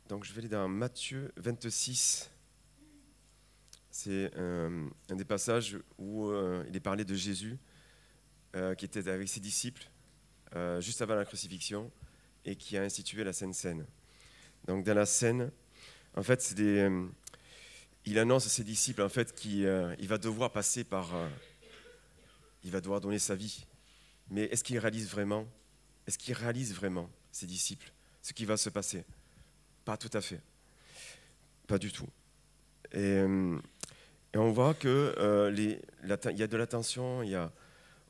Donc je vais aller dans Matthieu 26. C'est un des passages où il est parlé de Jésus qui était avec ses disciples juste avant la crucifixion et qui a institué la Sainte Seine. Donc dans la Seine, en fait, il annonce à ses disciples en fait qu'il va devoir passer par, il va devoir donner sa vie. Mais est-ce qu'il réalise vraiment, ses disciples, ce qui va se passer? Pas tout à fait, pas du tout. Et on voit que il y a de la tension,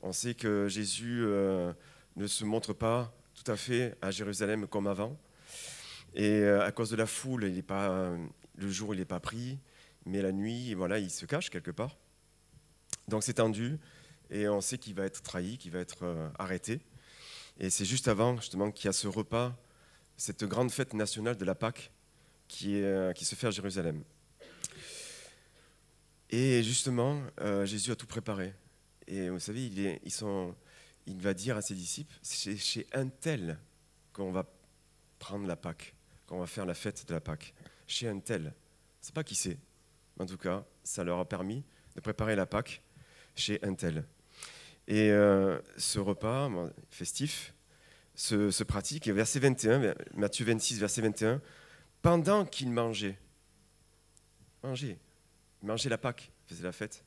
on sait que Jésus ne se montre pas tout à fait à Jérusalem comme avant. Et à cause de la foule, le jour il n'est pas pris, mais la nuit, voilà, il se cache quelque part. Donc c'est tendu, et on sait qu'il va être trahi, qu'il va être arrêté. Et c'est juste avant, justement, qu'il y a ce repas, cette grande fête nationale de la Pâque qui se fait à Jérusalem. Et justement, Jésus a tout préparé. Et vous savez, il va dire à ses disciples, c'est chez un tel qu'on va prendre la Pâque, qu'on va faire la fête de la Pâque. Chez un tel. Je ne sais pas qui c'est. En tout cas, ça leur a permis de préparer la Pâque chez un tel. Et ce repas festif se pratique. Et verset 21, Matthieu 26, verset 21, pendant qu'ils mangeaient la Pâque, faisait la fête,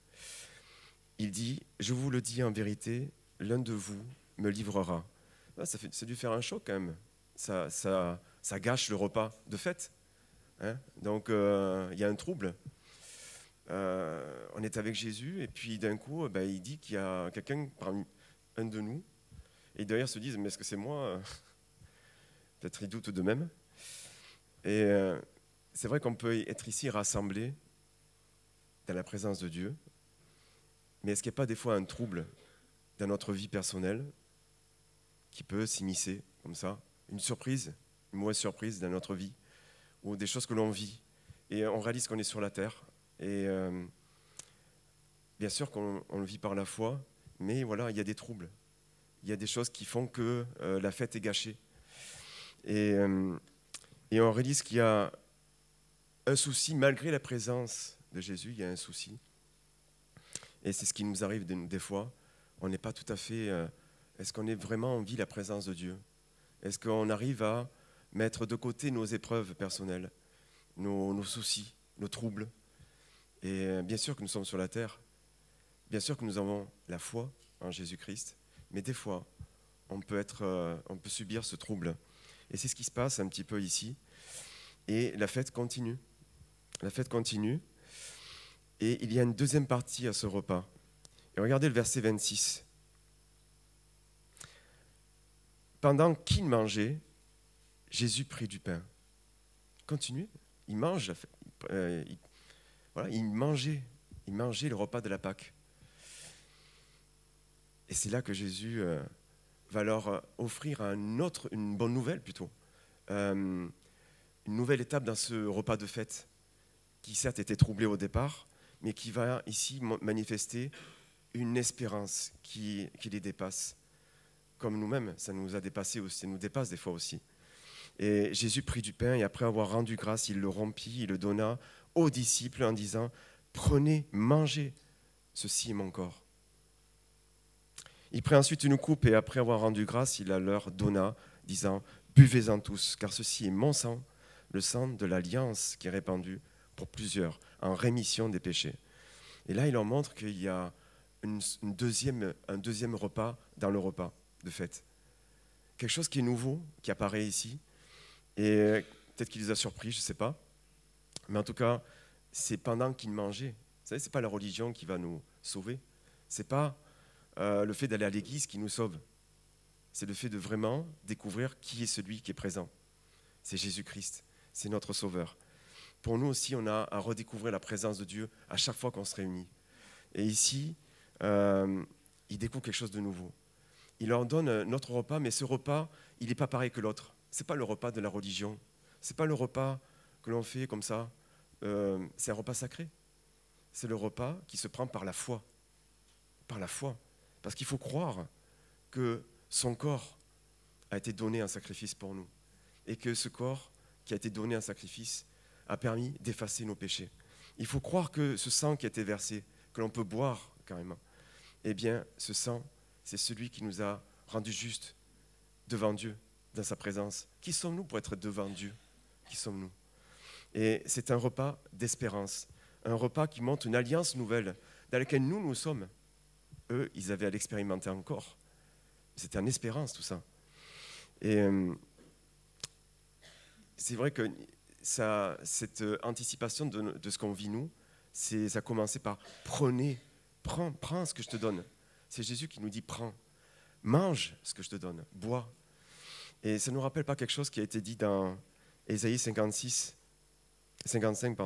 il dit, je vous le dis en vérité, l'un de vous me livrera. Ça a dû faire un choc quand même. Ça gâche le repas de fête. Hein. Donc il y a un trouble. On est avec Jésus et puis d'un coup, il dit qu'il y a quelqu'un parmi un de nous. Et d'ailleurs se disent, mais est-ce que c'est moi? Peut-être ils doutent d'eux-mêmes. Et c'est vrai qu'on peut être ici rassemblés dans la présence de Dieu, mais est-ce qu'il n'y a pas des fois un trouble dans notre vie personnelle qui peut s'immiscer comme ça, une surprise, une mauvaise surprise dans notre vie, ou des choses que l'on vit, et on réalise qu'on est sur la terre, et bien sûr qu'on le vit par la foi, mais voilà, il y a des troubles, il y a des choses qui font que la fête est gâchée, et on réalise qu'il y a un souci, malgré la présence de Jésus, il y a un souci, et c'est ce qui nous arrive des fois, on n'est pas tout à fait... est-ce qu'on est vraiment en vie la présence de Dieu? Est-ce qu'on arrive à mettre de côté nos épreuves personnelles, nos soucis, nos troubles? Et bien sûr que nous sommes sur la terre, bien sûr que nous avons la foi en Jésus-Christ, mais des fois, on peut subir ce trouble. Et c'est ce qui se passe un petit peu ici. Et la fête continue. La fête continue. Et il y a une deuxième partie à ce repas. Et regardez le verset 26. Pendant qu'il mangeait, Jésus prit du pain. Continuez, il mange, il mangeait le repas de la Pâque. Et c'est là que Jésus va leur offrir une bonne nouvelle plutôt, une nouvelle étape dans ce repas de fête, qui certes était troublé au départ, mais qui va ici manifester une espérance qui les dépasse. Comme nous-mêmes, ça nous a dépassé aussi, ça nous dépasse des fois aussi. Et Jésus prit du pain et après avoir rendu grâce, il le rompit, il le donna aux disciples en disant « Prenez, mangez, ceci est mon corps ». Il prit ensuite une coupe et après avoir rendu grâce, il la leur donna, disant « Buvez-en tous, car ceci est mon sang, le sang de l'alliance qui est répandu pour plusieurs, en rémission des péchés. » Et là, il leur montre qu'il y a un deuxième repas dans le repas de fête. Quelque chose qui est nouveau, qui apparaît ici, et peut-être qu'il les a surpris, je ne sais pas. Mais en tout cas, c'est pendant qu'ils mangeaient. Vous savez, ce n'est pas la religion qui va nous sauver. Ce n'est pas le fait d'aller à l'église qui nous sauve. C'est le fait de vraiment découvrir qui est celui qui est présent. C'est Jésus-Christ, c'est notre Sauveur. Pour nous aussi, on a à redécouvrir la présence de Dieu à chaque fois qu'on se réunit. Et ici, il découvre quelque chose de nouveau. Il leur donne notre repas, mais ce repas, il n'est pas pareil que l'autre. Ce n'est pas le repas de la religion. Ce n'est pas le repas que l'on fait comme ça. C'est un repas sacré. C'est le repas qui se prend par la foi. Par la foi. Parce qu'il faut croire que son corps a été donné en sacrifice pour nous. Et que ce corps qui a été donné en sacrifice a permis d'effacer nos péchés. Il faut croire que ce sang qui a été versé, que l'on peut boire carrément, eh bien, ce sang, c'est celui qui nous a rendus justes devant Dieu, dans sa présence. Qui sommes-nous pour être devant Dieu? Qui sommes-nous? Et c'est un repas d'espérance, un repas qui montre une alliance nouvelle dans laquelle nous sommes. Eux, ils avaient à l'expérimenter encore. C'était en espérance tout ça. Et c'est vrai que cette anticipation de ce qu'on vit nous, ça a commencé par prends ce que je te donne. C'est Jésus qui nous dit prends, mange ce que je te donne, bois. Et ça ne nous rappelle pas quelque chose qui a été dit dans Ésaïe 55,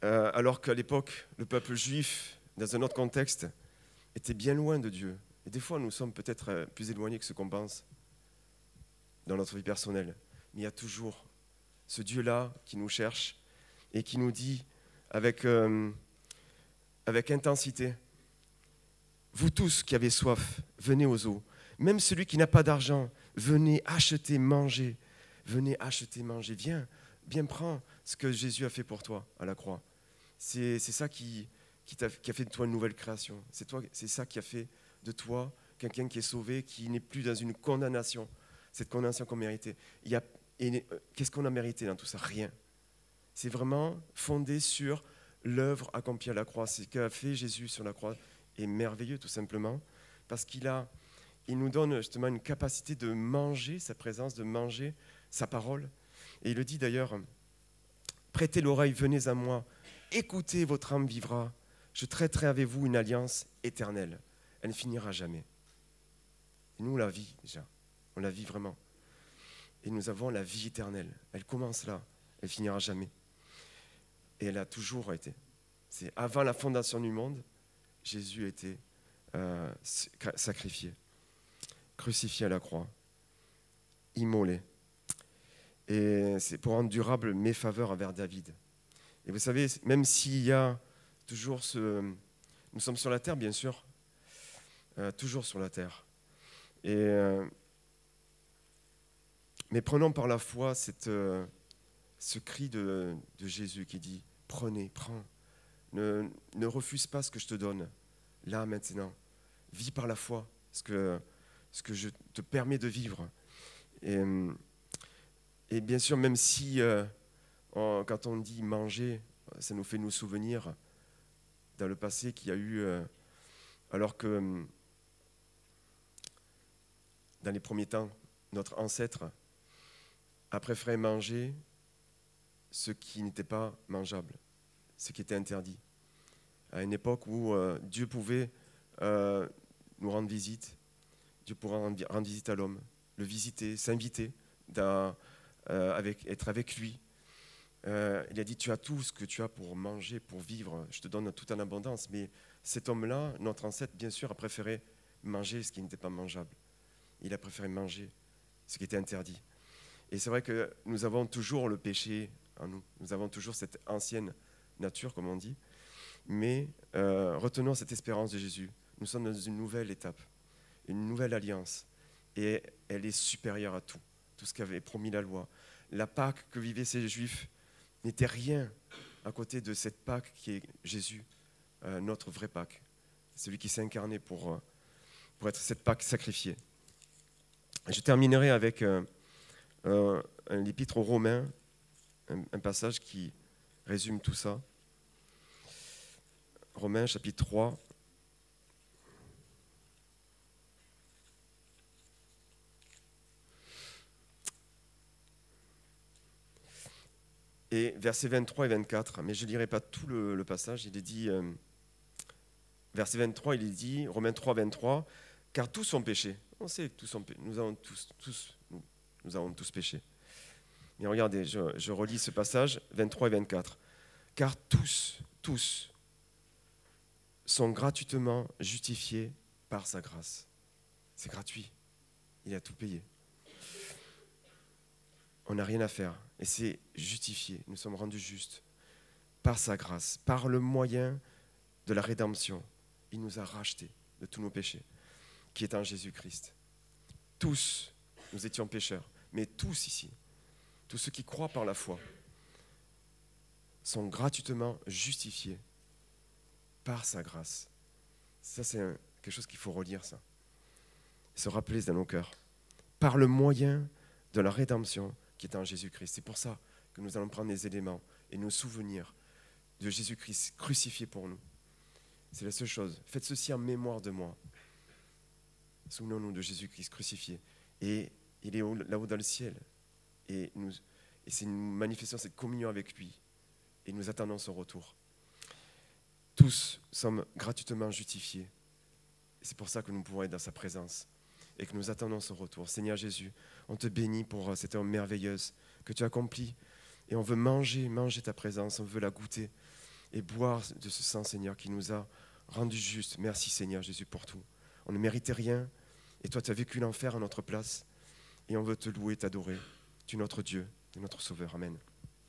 alors qu'à l'époque, le peuple juif, dans un autre contexte, était bien loin de Dieu. Et des fois, nous sommes peut-être plus éloignés que ce qu'on pense dans notre vie personnelle. Mais il y a toujours ce Dieu-là qui nous cherche et qui nous dit avec intensité, vous tous qui avez soif, venez aux eaux. Même celui qui n'a pas d'argent, venez acheter, manger. Venez acheter, manger. Viens, prends ce que Jésus a fait pour toi à la croix. C'est ça qui a fait de toi une nouvelle création. C'est ça qui a fait de toi quelqu'un qui est sauvé, qui n'est plus dans une condamnation. Cette condamnation qu'on méritait. Qu'est-ce qu'on a mérité dans tout ça? Rien. C'est vraiment fondé sur l'œuvre accomplie à la croix. Ce qu'a fait Jésus sur la croix est merveilleux, tout simplement, parce il nous donne justement une capacité de manger sa présence, de manger sa parole. Et il le dit d'ailleurs, prêtez l'oreille, venez à moi, écoutez, votre âme vivra, je traiterai avec vous une alliance éternelle. Elle ne finira jamais. Et nous, on la vit déjà, on la vit vraiment. Et nous avons la vie éternelle. Elle commence là, elle finira jamais. Et elle a toujours été. C'est avant la fondation du monde, Jésus a été sacrifié, crucifié à la croix, immolé. Et c'est pour rendre durable mes faveurs envers David. Et vous savez, même s'il y a toujours nous sommes sur la terre, bien sûr, toujours sur la terre. Mais prenons par la foi ce cri de Jésus qui dit « Prenez, prends, ne refuse pas ce que je te donne, là, maintenant. Vis par la foi ce que je te permets de vivre. » Et bien sûr, même si, quand on dit « manger », ça nous fait nous souvenir dans le passé qu'il y a eu, alors que dans les premiers temps, notre ancêtre a préféré manger ce qui n'était pas mangeable, ce qui était interdit. À une époque où Dieu pouvait nous rendre visite, Dieu pourrait rendre visite à l'homme, le visiter, s'inviter, être avec lui. Il a dit, tu as tout ce que tu as pour manger, pour vivre, je te donne tout en abondance. Mais cet homme-là, notre ancêtre, bien sûr, a préféré manger ce qui n'était pas mangeable. Il a préféré manger ce qui était interdit. Et c'est vrai que nous avons toujours le péché en nous. Nous avons toujours cette ancienne nature, comme on dit. Mais retenons cette espérance de Jésus. Nous sommes dans une nouvelle étape, une nouvelle alliance. Et elle est supérieure à tout ce qu'avait promis la loi. La Pâque que vivaient ces Juifs n'était rien à côté de cette Pâque qui est Jésus, notre vraie Pâque. Celui qui s'est incarné pour être cette Pâque sacrifiée. Je terminerai avec l'Épître aux Romains, un passage qui résume tout ça. Romains chapitre 3. Et versets 23 et 24, mais je ne lirai pas tout le passage, il est dit, verset 23, il est dit, Romains 3, 23, car tous ont péché. On sait que nous avons tous péché. Mais regardez, je relis ce passage, 23 et 24. Car tous sont gratuitement justifiés par sa grâce. C'est gratuit. Il a tout payé. On n'a rien à faire. Et c'est justifié. Nous sommes rendus justes par sa grâce, par le moyen de la rédemption. Il nous a rachetés de tous nos péchés, qui est en Jésus-Christ. Tous, nous étions pécheurs, mais tous ici, tous ceux qui croient par la foi, sont gratuitement justifiés par sa grâce. Ça, c'est quelque chose qu'il faut relire, ça. Se rappeler dans nos cœurs. Par le moyen de la rédemption qui est en Jésus-Christ. C'est pour ça que nous allons prendre les éléments et nous souvenir de Jésus-Christ crucifié pour nous. C'est la seule chose. Faites ceci en mémoire de moi. Souvenons-nous de Jésus-Christ crucifié. Et il est là-haut dans le ciel. Et c'est une manifestation, cette communion avec lui. Et nous attendons son retour. Tous sommes gratuitement justifiés. Et c'est pour ça que nous pouvons être dans sa présence. Et que nous attendons son retour. Seigneur Jésus, on te bénit pour cette œuvre merveilleuse que tu accomplis. Et on veut manger ta présence, on veut la goûter et boire de ce sang, Seigneur, qui nous a rendus justes. Merci, Seigneur Jésus, pour tout. On ne méritait rien. Et toi, tu as vécu l'enfer à notre place. Et on veut te louer, t'adorer. Tu es notre Dieu, tu es notre Sauveur. Amen.